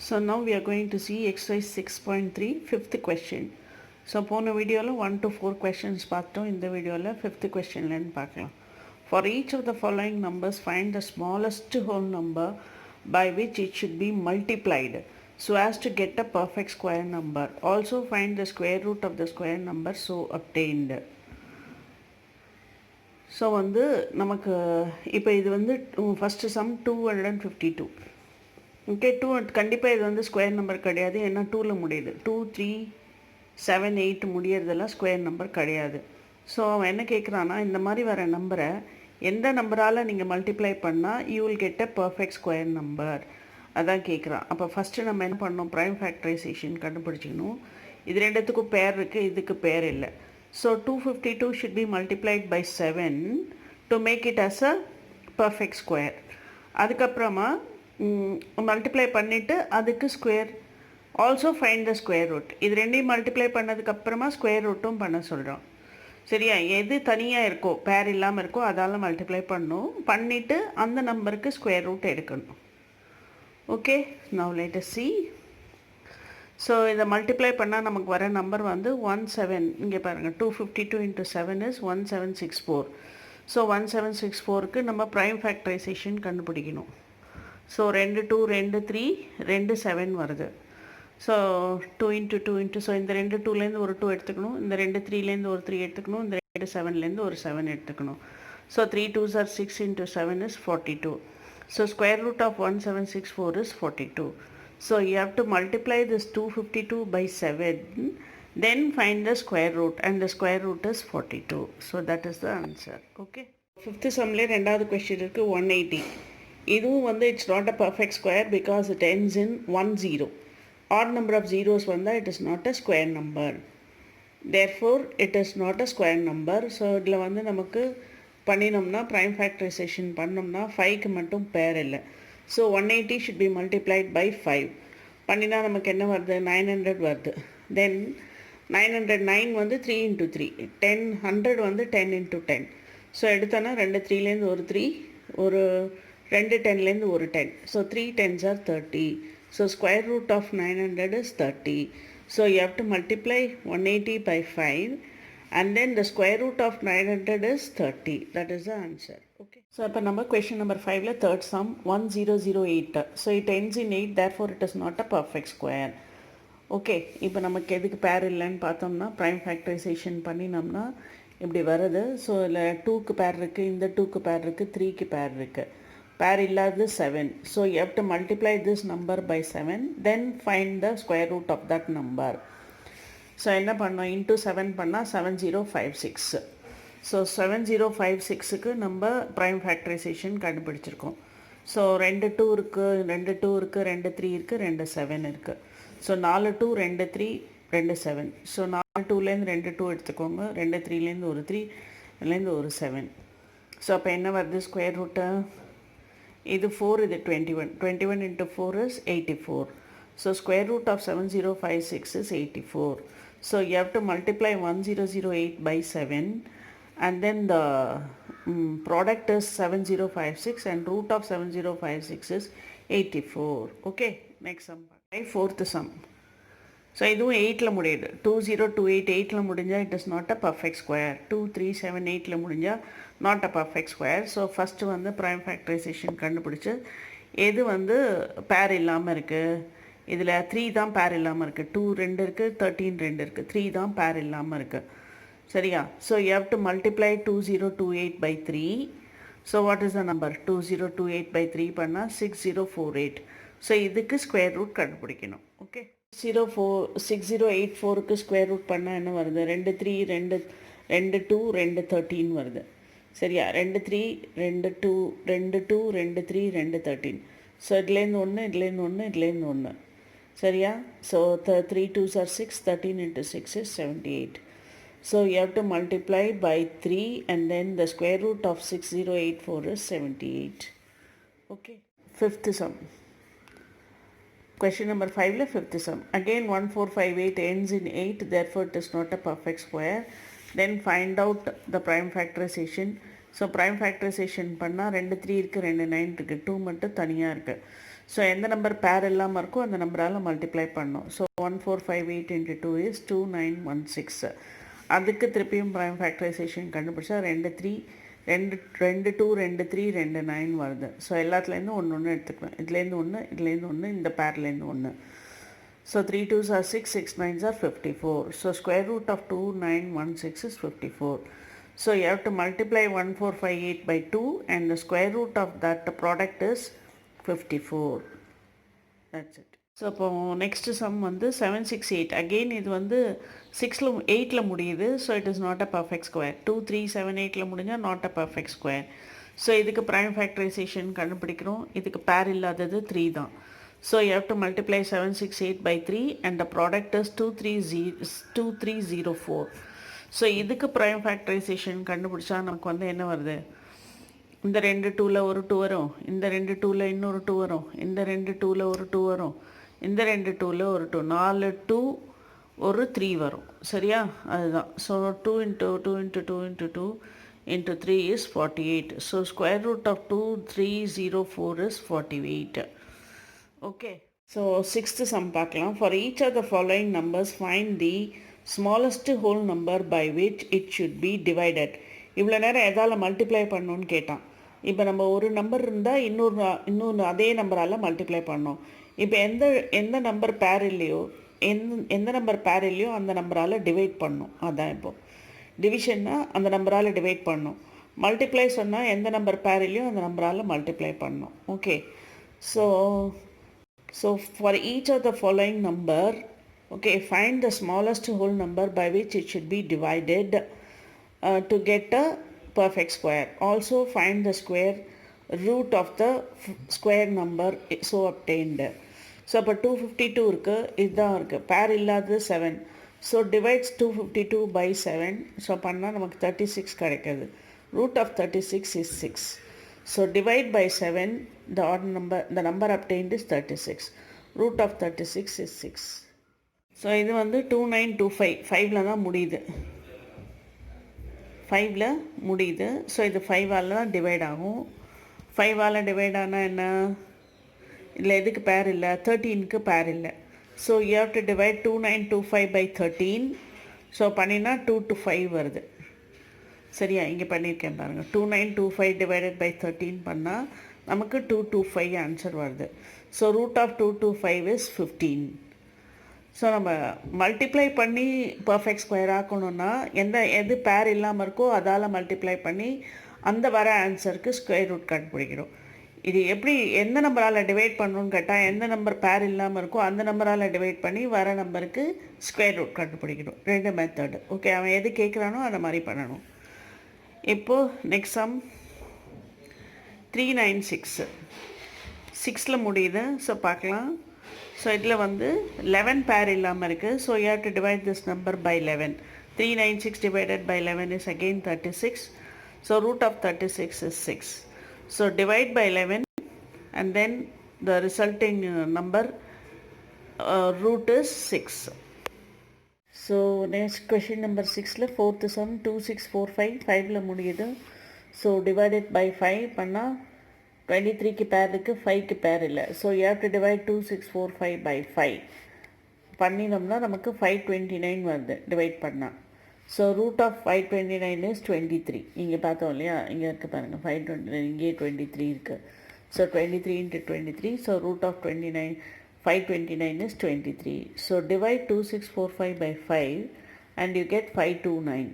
So now we are going to see exercise 6.3 fifth question. So போன வீடியோவில் 1 to 4 questions பார்த்தோம். இந்த வீடியோவில் 5th questionலேருந்து பார்க்கலாம். For each of the following numbers, find the smallest whole number by which it should be multiplied so as to get a perfect square number. Also find the square root of the square number so obtained. So வந்து நமக்கு இப்போ இது வந்து first some 252. Okay, கண்டிப்பாக இது வந்து square number கிடையாது, ஏன்னா 2ல் முடியுது. 2, 3, 7, 8 முடியறதெல்லாம் ஸ்கொயர் நம்பர் கிடையாது. ஸோ அவன் என்ன கேட்குறான்னா, இந்த மாதிரி வர நம்பரை எந்த நம்பரால் நீங்கள் மல்டிப்ளை பண்ணால் you will get a perfect square number, அதான் கேட்குறான். அப்போ ஃபஸ்ட்டு நம்ம என்ன பண்ணோம், ப்ரைம் ஃபேக்டரைசேஷன் கண்டுபிடிச்சிக்கணும். இது ரெண்டுத்துக்கும் பேர் இருக்குது, இதுக்கு பேர் இல்லை. So 252 should be multiplied by 7 to make it as a perfect square. அதுக்கப்புறமா மல்டிப்ளை பண்ணிவிட்டு அதுக்கு square, also find the square root. இது ரெண்டையும் மல்டிப்ளை பண்ணதுக்கப்புறமா ஸ்கொயர் ரூட்டும் பண்ண சொல்கிறோம். சரியா, எது தனியாக இருக்கோ பேர் இல்லாமல் இருக்கோ அதால் மல்டிப்ளை பண்ணணும். பண்ணிவிட்டு அந்த நம்பருக்கு ஸ்கொயர் ரூட் எடுக்கணும். Okay, now let us see. So இதை மல்டிப்ளை பண்ணால் நமக்கு வர நம்பர் வந்து 17. இங்கே பாருங்கள், 252 into 7 is 1764. ஸோ 1764க்கு நம்ம ப்ரைம் ஃபேக்டரைசேஷன் கண்டுபிடிக்கணும். ஸோ 2 2 2 3 2 7 வருது. ஸோ 2 into 2 into, ஸோ இந்த 2 2லேருந்து ஒரு 2 எடுத்துக்கணும், இந்த 2 3லேருந்து ஒரு 3 எடுத்துக்கணும், இந்த 2 7லேருந்து ஒரு 7 எடுத்துக்கணும். So 3 2s are 6 into 7 is 42. So square root of 1764 is 42. So you have to multiply this 252 by 7, then find the square root, and the square root is 42. So that is the answer. Okay. Fifth sumல ரெண்டாவது question இருக்கு 180. இதுவும் வந்து it's not a perfect square because it ends in 1 0. Odd number of zeros வந்தா it is not a square number. Therefore it is not a square number. So இதில் வந்து நமக்கு பண்ணினோம்னா prime factorisation பண்ணோம்னா 5க்கு மட்டும் பேர் இல்லை. So 180 should be multiplied by 5. பண்ணினா நமக்கு என்ன வருது, 900 வருது. தென் 909 வந்து 3 into 3. 10 100 வந்து 10 into 10. ஸோ எடுத்தோன்னா 2 3லேருந்து ஒரு 3, ஒரு 2 10லேருந்து ஒரு 10. So 3 10s are 30. So square root of 900 is 30. So you have to multiply 180 by 5 and then the square root of 900 is 30. That is the answer. Okay. So இப்போ நம்ம question number 5ல third sum 1008. So it ends in 8, therefore it is not a perfect square. Okay, இப்போ நமக்கு எதுக்கு பேர் இல்லைன்னு பார்த்தோம்னா prime factorisation பண்ணினோம்னா இப்படி வருது. ஸோ இதில் 2க்கு பேர் இருக்குது, இந்த 2க்கு பேர் இருக்குது, 3க்கு பேர் இருக்குது. பேர் இல்லாதது 7. So you have to multiply this number by 7, then find the square root of that number. So என்ன பண்ணோம், இன்ட்டு 7 பண்ணால் 7056. ஸோ 7056க்கு நம்ம ப்ரைம் ஃபேக்டரைசேஷன் கண்டுபிடிச்சிருக்கோம். ஸோ 2 2 இருக்குது, 2 2 இருக்குது, 2 3 இருக்குது, 2 7 இருக்குது. ஸோ 4 2 2 3 2 7. ஸோ 4 2லேருந்து 2 2 எடுத்துக்கோங்க, 2 3லேருந்து ஒரு 3லேருந்து ஒரு 7. ஸோ அப்போ என்ன வருது ஸ்கொயர் ரூட்டு, இது 4, இது 21. 21 into 4 is 84. So square root of 7056 is 84. So you have to multiply 1008 by 7 and then the product is 7056 and root of 7056 is 84. Okay, next sum. Fourth sum. So இதுவும் 8ல் முடியுது. 2028 8ல் முடிஞ்சால் it is not a perfect square. 2378ல் முடிஞ்சால் not a perfect square. So first வந்து prime factorization கண்டுபிடிச்சு எது வந்து பேர் இல்லாமல் இருக்குது, இதில் 3 தான் பேர் இல்லாமல் இருக்குது. 2 2 இருக்குது, 13 2 இருக்குது, 3 தான் பேர் இல்லாமல் இருக்குது. சரியா, so you have to multiply 2028 by 3. So what is the number, 2028 by 3 பண்ணால் 6048. ஸோ இதுக்கு ஸ்கொயர் ரூட் கண்டுபிடிக்கணும். ஓகே, 6084க்கு ஸ்கொயர் ரூட் பண்ணால் என்ன வருது, 2 3 2 2 2 2 13 வருது. சரியா, 2 3 2 2 2 2 2 3 2 13. ஸோ இதுலேருந்து ஒன்று, இதுலேருந்து ஒன்று, இதுலேருந்து ஒன்று. சரியா, so 3 2s are 6, 13 into 6 is 78. So you have to multiply by 3 and then the square root of 6084 is 78. Okay, fifth sum. Question number 5ல fifth sum. Again 1458 ends in 8, therefore it is not a perfect square. Then find out the prime factorization. So prime factorisation பண்ணால் 2 3 இருக்குது, 2 9 இருக்குது, 2 மட்டும் தனியாக இருக்குது. So எந்த number பேர் இல்லாமல் இருக்கோ அந்த நம்பரால் மல்டிப்ளை பண்ணோம். So 1458 into 2 is 2916. அதுக்கு திருப்பியும் ப்ரைம் ஃபேக்டரைசேஷன் கண்டுபிடிச்சா 2 3 2 2 2 3 2 9 வருது. ஸோ எல்லாத்துலேருந்து ஒன்று ஒன்று எடுத்துக்கணும். இதுலேருந்து ஒன்று, இதுலேருந்து ஒன்று, இந்த பேர்லேருந்து ஒன்று. So 3 2s are 6, 6 9s are 54. So square root of 2916 is 54. So you have to multiply 1458 by 2 and the square root of that product is 54. That's it. So இப்போ நெக்ஸ்ட்டு சம் வந்து 768. அகெயின் இது வந்து 6ல் 8ல் முடியுது. So it is not a perfect square. 2 3 7 8ல் முடிஞ்சால் not a perfect square. So இதுக்கு prime factorisation கண்டுபிடிக்கிறோம். இதுக்கு பேர் இல்லாதது 3 தான். So you have to multiply 768 by 3 and the product is 2304. So இதுக்கு ப்ரைம் ஃபேக்டரைசேஷன் கண்டுபிடிச்சா நமக்கு வந்து என்ன வருது? இந்த 2 2ல் ஒரு 2 வரும், இந்த 2 2ல் இன்னொரு 2 வரும், இந்த 2 2ல் ஒரு 2 வரும், இந்த 2 2ல் ஒரு 2, 4 2 ஒரு 3 வரும். சரியா? அதுதான். So 2 into 2 into 2 into 2 into 3 is 48. So square root of 2304 is 48. Okay. So sixth sum பார்க்கலாம். For each of the following numbers find the smallest whole number by which it should be divided. இவ்வளோ நேரம் எதால் multiply பண்ணணுன்னு கேட்டான். இப்போ நம்ம ஒரு number இருந்தால் இன்னொன்று அதே நம்பரால் மல்டிப்ளை பண்ணோம். இப்போ எந்த நம்பர் பேர் இல்லையோ எந்த நம்பர் பேர் இல்லையோ அந்த நம்பரால் டிவைட் பண்ணணும். அதுதான் இப்போது டிவிஷன்னா அந்த நம்பரால் டிவைட் பண்ணணும். மல்டிப்ளை சொன்னால் எந்த நம்பர் பேர் இல்லையோ அந்த நம்பரால் மல்டிப்ளை பண்ணணும். Okay. So for each of the following number, okay, find the smallest whole number by which it should be divided to get a perfect square. Also find the square root of the square number so obtained. So அப்போ 252 இருக்குது, இதுதான் இருக்குது, பேர் இல்லாதது 7. So divides 252 by 7. So பண்ணால் நமக்கு 36 கிடைக்கிது. Root of 36 is 6. So divide by 7, the number obtained is 36. Root of 36 is 6. So இது வந்து 2925 5ல் தான் முடியுது. 5ல் முடியுது. ஸோ இது 5ஆல் தான் டிவைட் ஆகும். 5ஆல் டிவைட் ஆனால் என்ன? இல்லை எதுக்கு பேர் இல்லை? 13க்கு பேர் இல்லை. So you have to divide 2925 by 13. So பண்ணினா 2 to 5 வருது. சரியா? இங்கே பண்ணியிருக்கேன் பாருங்கள். 2925 டிவைடட் பை 13 பண்ணால் நமக்கு 225 ஆன்சர் வருது. So root of 225 is 15. So நம்ம மல்டிப்ளை பண்ணி பர்ஃபெக்ட் ஸ்கொயர் ஆக்கணும்னா எது பேர் இல்லாமல் இருக்கோ அதால் மல்டிப்ளை பண்ணி அந்த வர ஆன்சருக்கு ஸ்கொயர் ரூட் கண்டுபிடிக்கிறோம். இது எப்படி எந்த நம்பரால் டிவைட் பண்ணணும்னு கேட்டால் எந்த நம்பர் பேர் இல்லாமல் இருக்கோ அந்த நம்பரால் டிவைட் பண்ணி வர நம்பருக்கு ஸ்கொயர் ரூட் கண்டுபிடிக்கணும். 2 மெத்தடு. ஓகே, அவன் எது கேட்குறானோ அந்த மாதிரி பண்ணணும். இப்போது நெக்ஸ்ட் சம் 396 6ல் முடியுது. ஸோ பார்க்கலாம். ஸோ இதில் வந்து 11 பேர் இல்லாமல் இருக்குது. So you have to divide this number by 11. 396 divided by 11 is again 36. So root of 36 is 6. So divide by 11 and then the resulting number root is 6. So next question number 6ல fourth sum 2645 5ல் முடியுது. So divided by 5 பண்ணால் 23க்கு பேர் இருக்குது, 5க்கு pair இல்லை. So you have to divide 2645 by 5 பண்ணினோம்னா நமக்கு 529 வருது divide பண்ணால். So root of 529 is 23. இங்கே பார்த்தோம் இல்லையா? இங்கே இருக்குது பாருங்கள் 529, இங்கே 23 இருக்குது. So 23 into 23. So root of 529 is 23. So divide 2645 by 5 and you get 529.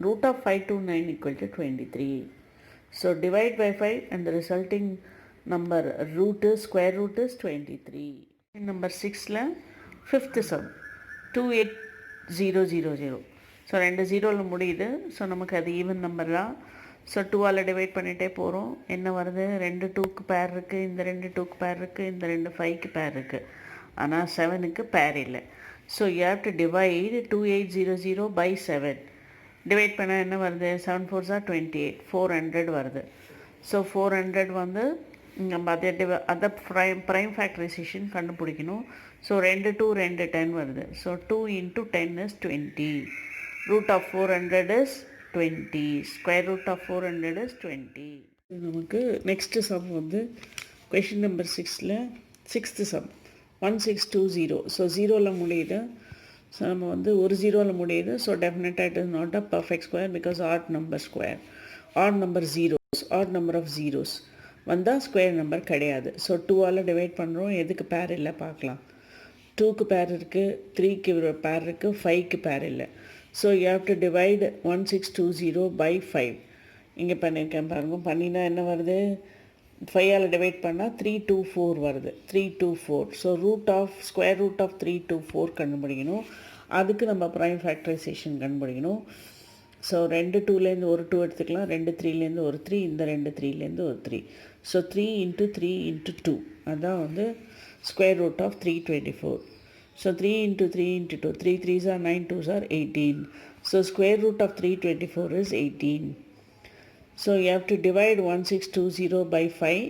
Root of 529 equal to 23. So divide by 5 and the resulting number square root is 23. Number 6ல 5th sum 28000. So 2 0ல் முடியுது. So நமக்கு அது even number தான். So 2ஆல் divide பண்ணிகிட்டே போகிறோம். என்ன வருது? 2 2க்கு பேர் இருக்குது, இந்த 2 2க்கு பேர் இருக்குது, இந்த 2 5க்கு பேர் இருக்குது. ஆனால் 7க்கு பேர் இல்லை. So you have to divide 2800 by 7. Divide பண்ணால் என்ன வருது? 7 4s are 28. 400 வருது. ஸோ 400 வந்து நம்ம அதை ப்ரைம் ஃபேக்டரைசேஷன் கண்டுபிடிக்கணும். ஸோ 2 2 2 10 வருது. So 2 into 10 is 20. Root of 400 is 20. Square root of 400 is 20. நமக்கு நெக்ஸ்ட்டு சம் வந்து கொஷின் நம்பர் 6ல் Sixth sum 1620. So 0ல முடியுது. ஸோ நம்ம வந்து ஒரு ஜீரோவில் முடியுது. ஸோ டெஃபினட்டாக it is not a perfect square because odd number square, odd number zeros, odd number of zeros வந்தால் ஸ்கொயர் நம்பர் கிடையாது. ஸோ 2ஆல் டிவைட் பண்ணுறோம். எதுக்கு பேர் இல்லை பார்க்கலாம். 2க்கு பேர் இருக்குது, 3க்கு பேர் இருக்குது, 5க்கு பேர் இல்லை. So you have to divide 1620 by 5. இங்கே பண்ணியிருக்கேன் பாருங்க. பண்ணினா என்ன வருது? 5ஆல் டிவைட் பண்ணால் 324 வருது. 324. ஸோ ஸ்கொயர் ரூட் ஆஃப் 324 கண்டுபிடிக்கணும். அதுக்கு நம்ம ப்ரைம் ஃபேக்டரைசேஷன் கண்டுபிடிக்கணும். ஸோ 2 2லேருந்து ஒரு 2 எடுத்துக்கலாம், 2 3லேருந்து ஒரு 3, இந்த 2 3லேருந்து ஒரு 3. ஸோ 3 × 3 × 2 அதுதான் வந்து square root of 324. So 3 × 3 × 2, 3 3s are 9, 2s are 18. So square root of 324 is 18. So you have to divide 1620 by 5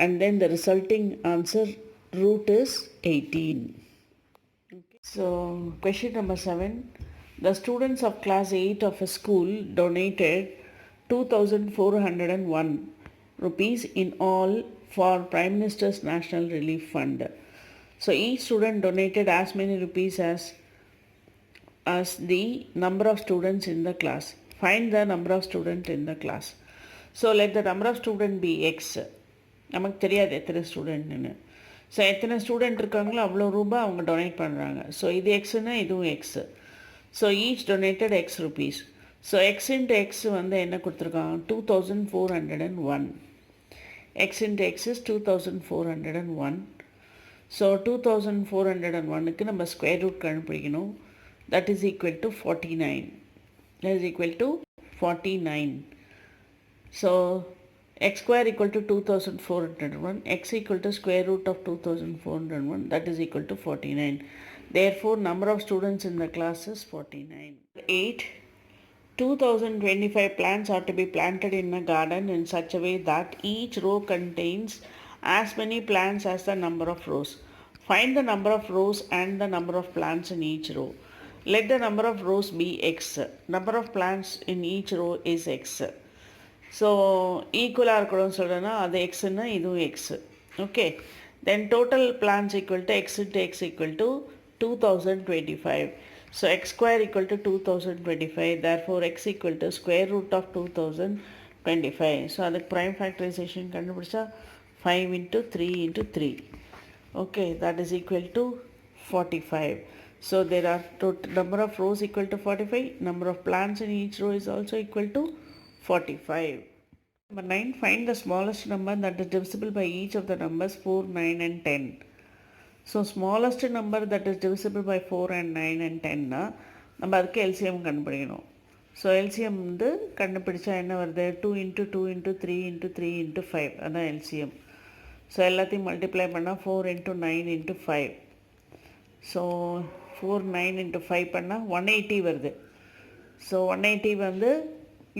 and then the resulting answer root is 18. Okay. So question number 7. The students of class 8 of a school donated 2,401 rupees in all for Prime Minister's National Relief Fund. So each student donated as many rupees as the number of students in the class. Find the number of students in the class. So let the number of student be x. நமக்கு தெரியாது எத்தனை ஸ்டூடெண்ட்னு. So எத்தனை student இருக்காங்களோ அவ்வளோ ரூபாய் அவங்க donate பண்ணுறாங்க. So இது எக்ஸுன்னா இதுவும் X. So each donated X rupees. So X into X வந்து என்ன கொடுத்துருக்காங்க? 2401. X into X is 2401. So 2401க்கு நம்ம ஸ்கொயர் ரூட் கண்டுபிடிக்கணும். That is equal to 49. That is equal to 49. So x square equal to 2401, x equal to square root of 2401, that is equal to 49. Therefore number of students in the class is 49. 8. 2025 plants are to be planted in a garden in such a way that each row contains as many plants as the number of rows. Find the number of rows and the number of plants in each row. Let the number of rows be x. Number of plants in each row is x. So ஈக்குவலாக இருக்கணும்னு சொல்கிறேன்னா அது எக்ஸுன்னா இதுவும் x. Okay. Then total plants equal to x into x equal to 2025. So x square equal to 2025. Therefore x equal to square root of 2025. So அதுக்கு prime factorization கண்டுபிடிச்சா 5 × 3 × 3. Okay. That is equal to 45. So there are number of rows equal to 45. Number of plants in each row is also equal to 45. Number 9. Find the smallest number that is divisible by each of the numbers 4, 9 and 10. So smallest number that is divisible by 4 and 9 and 10 நம்ம அதுக்கு LCM கண்டுபிடிக்கணும். So LCM வந்து கண்டுபிடிச்சா என்ன வருது? 2 × 2 × 3 × 3 × 5 அதான் LCM. So எல்லாத்தையும் multiply பண்ணால் 4 × 9 × 5. ஸோ 4 9 × 5 பண்ணால் 180 வருது. ஸோ 180 வந்து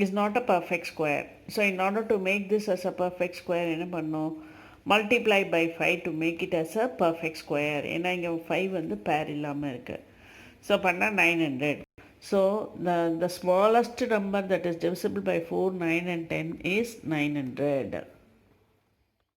is not a perfect square. So in order to make this as a perfect square என்ன பண்ணோம்? Multiply by 5 to make it as a perfect square. ஏன்னா இங்கே 5 வந்து பேர் இல்லாமல் இருக்குது. ஸோ பண்ணால் 900. So the smallest number that is divisible by 4, 9 and 10 is 900.